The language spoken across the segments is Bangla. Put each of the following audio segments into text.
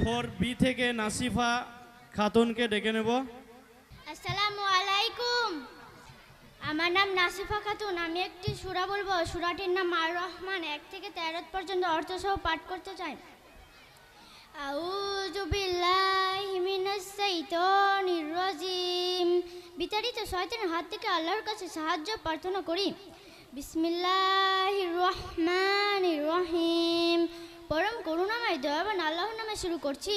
4B থেকে নাসিফা খাতুনকে ডেকে নেব। আসসালামু আলাইকুম। আমার নাম নাসিফা খাতুন। আমি একটি সূরা বলবো। সূরাটির নাম আর রহমান। 1 থেকে 13 পর্যন্ত অর্থসহ পাঠ করতে চাই। আউযু বিল্লাহি মিনাশ শাইতানির রাজিম। বিতাড়িত শয়তানের হাত থেকে আল্লাহর কাছে সাহায্য প্রার্থনা করি। বিসমিল্লাহির রহমানির রহিম। পরম করুণাময় দয়াবান আল্লাহর নামে শুরু করছি।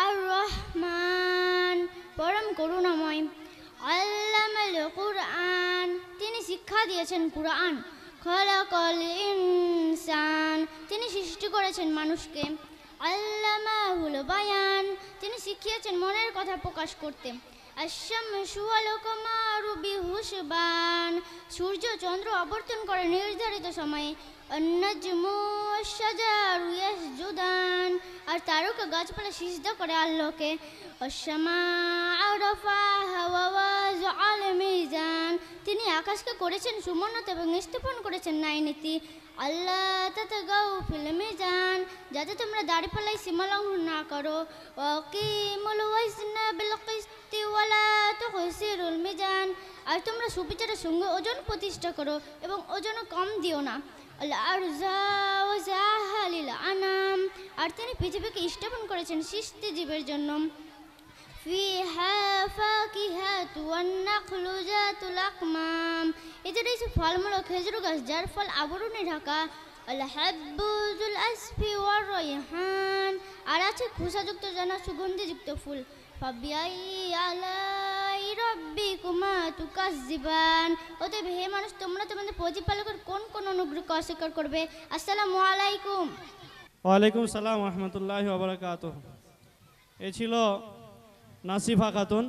আর রহমান, পরম করুণাময়। আল্লামাল কুরআন, তিনি শিক্ষা দিয়েছেন কুরআন। খলাকাল ইনসান, তিনি সৃষ্টি করেছেন মানুষকে। আল্লামাহুল বায়ান, তিনি শিখিয়েছেন মনের কথা প্রকাশ করতে। আশ-শামসু ওয়াল কামারু বিহুসবান, সূর্য চন্দ্র আবর্তন করে নির্ধারিত সময়ে। আন-নাজমু ওয়াশ-শাজারু ইয়াসজুদান, আর তারকা গাছপালা সিজদা করে আল্লাহকে। ওয়াস-সামাআ রাফাহা ওয়া ওয়াযআল মিজান, তিনি আকাশকে করেছেন সমুন্নত এবং স্থাপন করেছেন ন্যায় নীতি। আল্লাহ তাতাগাউ ফিল মিজান, যাতে তোমরা দাঁড়িপাল্লায় সীমা লঙ্ঘন না করো। ওয়াকিমুল ওয়াজনা বিল কিসতি ওয়া লা তুখসিরুল মিজান, আর তোমরা সুবিচারের সঙ্গে ওজন প্রতিষ্ঠা করো এবং ওজনও কম দিও না। আল আরজা ওয়া জাহা লিল আনাম, আর তিনি পৃথিবীকে স্থাপন করেছেন সৃষ্টিজীবের জন্য। ফিহা ফাকিহাতু ওয়ান নাখলু যাতুল আকমাম, এতে রয়েছে ফলমূল ও খেজুর গাছ যার ফল আবরণে ঢাকা। আল হাব্বু যুল আসফি ওয়ার রায়হান, আর আছে খোসাযুক্ত জানা সুগন্ধিযুক্ত ফুল। ফাবিআই আলাই রাব্বিকুমা তুকাজ্জিবান, অতএব হে মানুষ, তোমরা তোমাদের প্রতিপালকের কোন কোন অনুগ্রহকে অস্বীকার করবে? আসসালামু আলাইকুম। ওয়ালাইকুম সালাম রহমতুল্লাহি ওয়া বারাকাতুহু। এই ছিল নাসিফা খাতুন।